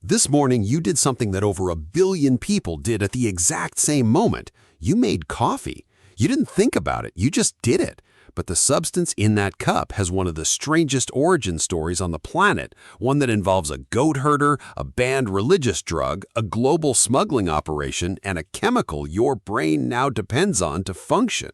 This morning, you did something that over 1 billion people did at the exact same moment. You made coffee. You didn't think about it, you just did it. But the substance in that cup has one of the strangest origin stories on the planet, one that involves a goat herder, a banned religious drug, a global smuggling operation, and a chemical your brain now depends on to function.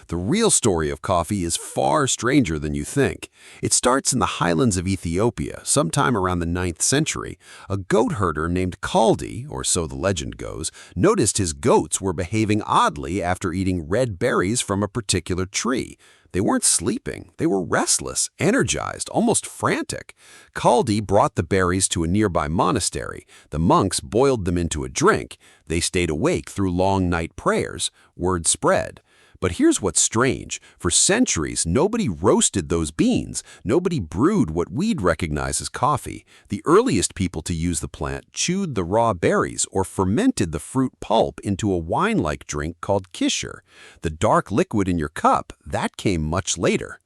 The real story of coffee is far stranger than you think. It starts in the highlands of Ethiopia, sometime around the 9th century. A goat herder named Kaldi, or so the legend goes, noticed his goats were behaving oddly after eating red berries from a particular tree. They weren't sleeping. They were restless, energized, almost frantic. Kaldi brought the berries to a nearby monastery. The monks boiled them into a drink. They stayed awake through long night prayers. Word spread. But here's what's strange. For centuries, nobody roasted those beans. Nobody brewed what we'd recognize as coffee. The earliest people to use the plant chewed the raw berries or fermented the fruit pulp into a wine-like drink called kishir. The dark liquid in your cup, that came much later.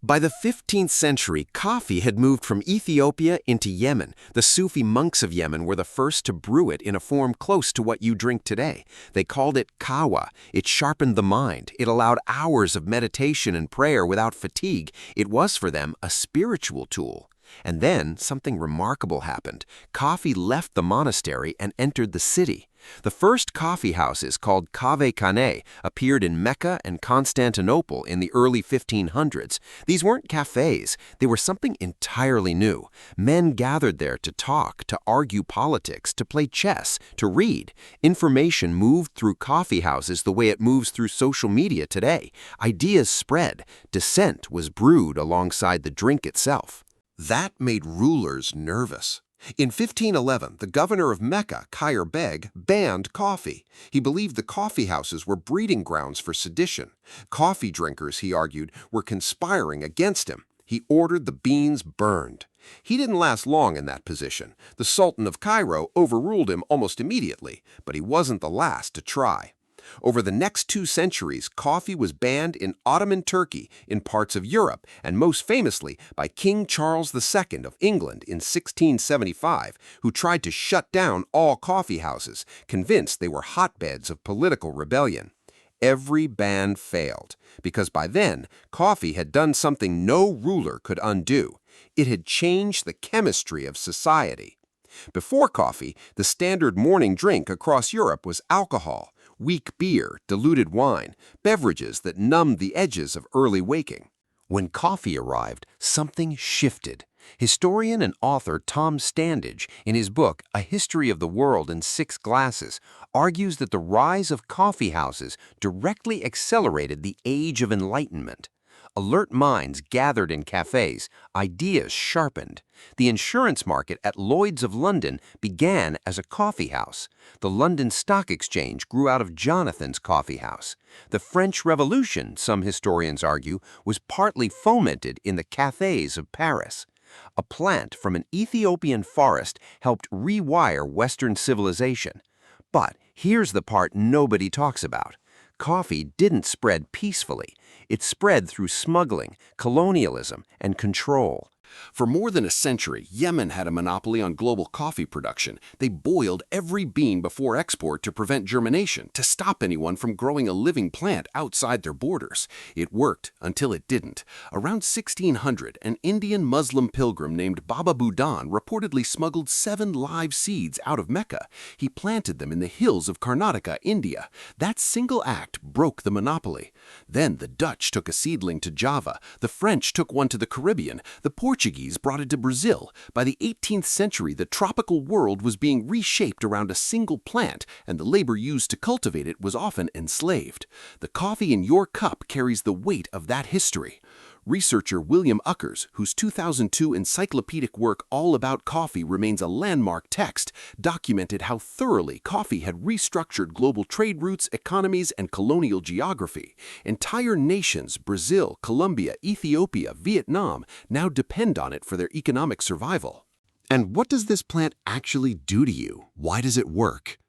By the 15th century, coffee had moved from Ethiopia into Yemen. The Sufi monks of Yemen were the first to brew it in a form close to what you drink today. They called it kawa. It sharpened the mind. It allowed hours of meditation and prayer without fatigue. It was for them a spiritual tool. And then something remarkable happened. Coffee left the monastery and entered the city. The first coffeehouses, called caffeinated, appeared in Mecca and Constantinople in the early 1500s. These weren't cafes. They were something entirely new. Men gathered there to talk, to argue politics, to play chess, to read. Information moved through coffeehouses the way it moves through social media today. Ideas spread. Dissent was brewed alongside the drink itself. That made rulers nervous. In 1511, the governor of Mecca, Khair Beg, banned coffee. He believed the coffeehouses were breeding grounds for sedition. Coffee drinkers, he argued, were conspiring against him. He ordered the beans burned. He didn't last long in that position. The Sultan of Cairo overruled him almost immediately, but he wasn't the last to try. Over the next 2 centuries, coffee was banned in Ottoman Turkey, in parts of Europe, and most famously by King Charles II of England in 1675, who tried to shut down all coffee houses, convinced they were hotbeds of political rebellion. Every ban failed, because by then, coffee had done something no ruler could undo. It had changed the chemistry of society. Before coffee, the standard morning drink across Europe was alcohol. Weak beer, diluted wine, beverages that numbed the edges of early waking. When coffee arrived, something shifted. Historian and author Tom Standage, in his book A History of the World in 6 Glasses, argues that the rise of coffeehouses directly accelerated the Age of Enlightenment. Alert minds gathered in cafes, ideas sharpened. The insurance market at Lloyd's of London began as a coffeehouse. The London Stock Exchange grew out of Jonathan's coffeehouse. The French Revolution, some historians argue, was partly fomented in the cafes of Paris. A plant from an Ethiopian forest helped rewire Western civilization. But here's the part nobody talks about. Coffee didn't spread peacefully. It spread through smuggling, colonialism, and control. For more than a century, Yemen had a monopoly on global coffee production. They boiled every bean before export to prevent germination, to stop anyone from growing a living plant outside their borders. It worked until it didn't. Around 1600, an Indian Muslim pilgrim named Baba Budan reportedly smuggled 7 live seeds out of Mecca. He planted them in the hills of Karnataka, India. That single act broke the monopoly. Then the Dutch took a seedling to Java. The French took one to the Caribbean. The Portuguese brought it to Brazil. By the 18th century, the tropical world was being reshaped around a single plant, and the labor used to cultivate it was often enslaved. The coffee in your cup carries the weight of that history. Researcher William Uckers, whose 2002 encyclopedic work All About Coffee remains a landmark text, documented how thoroughly coffee had restructured global trade routes, economies, and colonial geography. Entire nations, Brazil, Colombia, Ethiopia, Vietnam, now depend on it for their economic survival. And what does this plant actually do to you? Why does it work?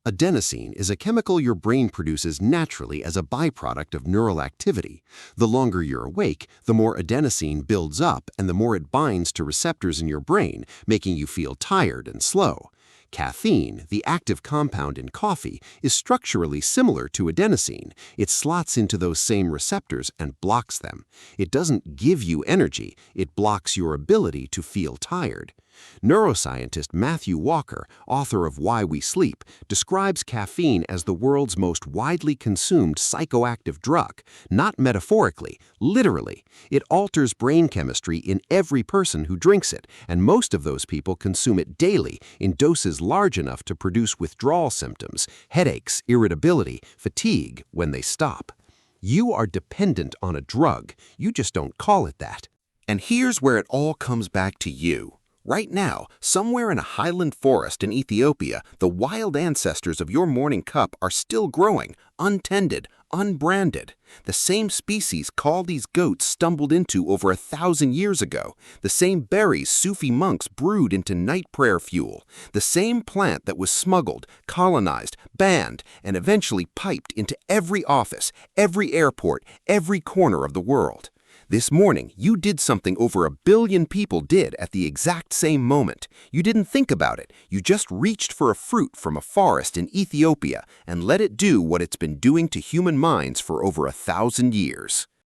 Adenosine is a chemical your brain produces naturally as a byproduct of neural activity. The longer you're awake, the more adenosine builds up and the more it binds to receptors in your brain, making you feel tired and slow. Caffeine, the active compound in coffee, is structurally similar to adenosine. It slots into those same receptors and blocks them. It doesn't give you energy, it blocks your ability to feel tired. Neuroscientist Matthew Walker, author of Why We Sleep, describes caffeine as the world's most widely consumed psychoactive drug, not metaphorically, literally. It alters brain chemistry in every person who drinks it, and most of those people consume it daily in doses large enough to produce withdrawal symptoms, headaches, irritability, fatigue when they stop. You are dependent on a drug, you just don't call it that. And here's where it all comes back to you. Right now, somewhere in a highland forest in Ethiopia, the wild ancestors of your morning cup are still growing, untended, unbranded. The same species Kaldi's goats stumbled into over 1,000 years ago. The same berries Sufi monks brewed into night prayer fuel. The same plant that was smuggled, colonized, banned, and eventually piped into every office, every airport, every corner of the world. This morning, you did something over 1 billion people did at the exact same moment. You didn't think about it. You just reached for a fruit from a forest in Ethiopia and let it do what it's been doing to human minds for over 1,000 years.